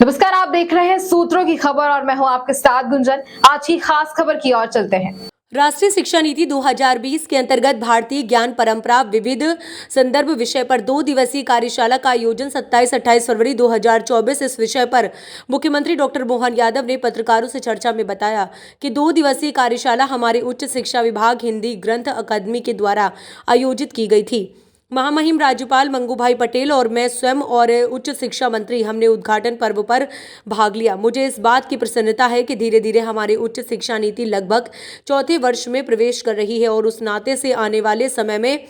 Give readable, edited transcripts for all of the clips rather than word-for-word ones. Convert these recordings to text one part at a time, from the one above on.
नमस्कार, आप देख रहे हैं सूत्रों की खबर और मैं हूं आपके साथ गुंजन। आज की खास खबर की ओर चलते हैं। राष्ट्रीय शिक्षा नीति 2020 के अंतर्गत भारतीय ज्ञान परंपरा विविध संदर्भ विषय पर 2 दिवसीय कार्यशाला का आयोजन 27-28 फरवरी 2024। इस विषय पर मुख्यमंत्री डॉक्टर मोहन यादव ने पत्रकारों से चर्चा में बताया कि 2 दिवसीय कार्यशाला हमारे उच्च शिक्षा विभाग हिंदी ग्रंथ अकादमी के द्वारा आयोजित की गई थी। महामहिम राज्यपाल मंगूभाई पटेल और मैं स्वयं और उच्च शिक्षा मंत्री हमने उद्घाटन पर्व पर भाग लिया। मुझे इस बात की प्रसन्नता है कि धीरे धीरे हमारी उच्च शिक्षा नीति लगभग चौथे वर्ष में प्रवेश कर रही है और उस नाते से आने वाले समय में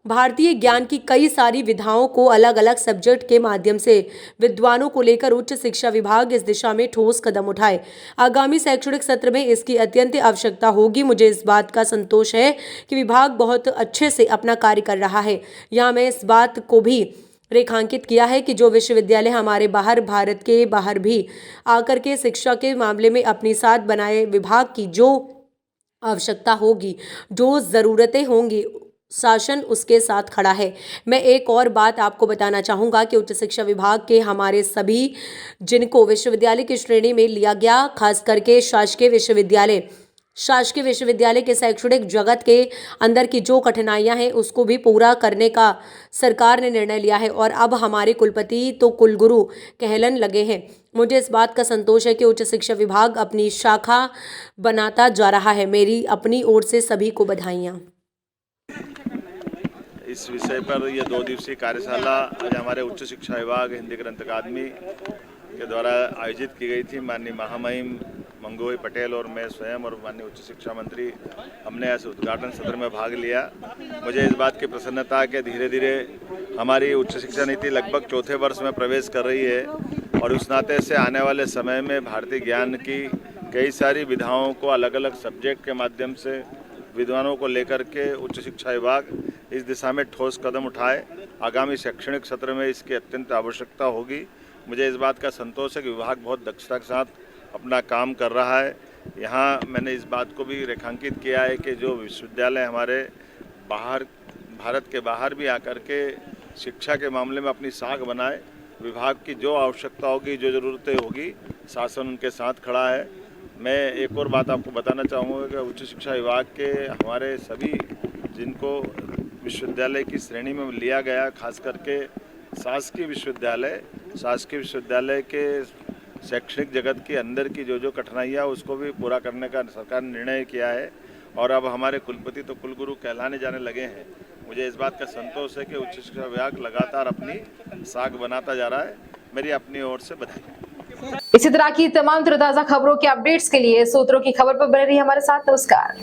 भारतीय ज्ञान की कई सारी विधाओं को अलग अलग सब्जेक्ट के माध्यम से विद्वानों को लेकर उच्च शिक्षा विभाग इस दिशा में ठोस कदम उठाए। आगामी शैक्षणिक सत्र में इसकी अत्यंत आवश्यकता होगी। मुझे इस बात का संतोष है कि विभाग बहुत अच्छे से अपना कार्य कर रहा है। यहाँ मैं इस बात को भी रेखांकित किया है कि जो विश्वविद्यालय हमारे बाहर भारत के बाहर भी आकर के शिक्षा के मामले में अपनी साथ बनाए विभाग की जो आवश्यकता होगी, जो ज़रूरतें होंगी, शासन उसके साथ खड़ा है। मैं एक और बात आपको बताना चाहूँगा कि उच्च शिक्षा विभाग के हमारे सभी जिनको विश्वविद्यालय की श्रेणी में लिया गया, खास करके शासकीय विश्वविद्यालय के शैक्षणिक जगत के अंदर की जो कठिनाइयां हैं उसको भी पूरा करने का सरकार ने निर्णय लिया है और अब हमारे कुलपति तो कुलगुरु कहलन लगे हैं। मुझे इस बात का संतोष है कि उच्च शिक्षा विभाग अपनी शाखा बनाता जा रहा है। मेरी अपनी ओर से सभी को बधाइयाँ। इस विषय पर यह 2 दिवसीय कार्यशाला आज हमारे उच्च शिक्षा विभाग हिंदी ग्रंथ अकादमी के द्वारा आयोजित की गई थी। माननीय महामहिम मंगूभाई पटेल और मैं स्वयं और माननीय उच्च शिक्षा मंत्री हमने ऐसे उद्घाटन सत्र में भाग लिया। मुझे इस बात की प्रसन्नता है कि धीरे धीरे हमारी उच्च शिक्षा नीति लगभग चौथे वर्ष में प्रवेश कर रही है और उस नाते से आने वाले समय में भारतीय ज्ञान की कई सारी विधाओं को अलग अलग सब्जेक्ट के माध्यम से विद्वानों को लेकर के उच्च शिक्षा विभाग इस दिशा में ठोस कदम उठाए। आगामी शैक्षणिक सत्र में इसकी अत्यंत आवश्यकता होगी। मुझे इस बात का संतोष है कि विभाग बहुत दक्षता के साथ अपना काम कर रहा है। यहाँ मैंने इस बात को भी रेखांकित किया है कि जो विश्वविद्यालय हमारे बाहर भारत के बाहर भी आकर के शिक्षा के मामले में अपनी साख बनाए, विभाग की जो आवश्यकता होगी, जो ज़रूरतें होगी, शासन उनके साथ खड़ा है। मैं एक और बात आपको बताना चाहूँगा कि उच्च शिक्षा विभाग के हमारे सभी जिनको विश्वविद्यालय की श्रेणी में लिया गया, खास करके शासकीय विश्वविद्यालय के शैक्षणिक जगत के अंदर की जो कठिनाइयाँ उसको भी पूरा करने का सरकार ने निर्णय किया है और अब हमारे कुलपति तो कुलगुरु कहलाने जाने लगे हैं। मुझे इस बात का संतोष है कि उच्च शिक्षा विभाग लगातार अपनी साख बनाता जा रहा है। मेरी अपनी ओर से बधाई। इसी तरह की तमाम ताज़ा खबरों के अपडेट्स के लिए सूत्रों की खबर पर बने रहिए हमारे साथ। नमस्कार।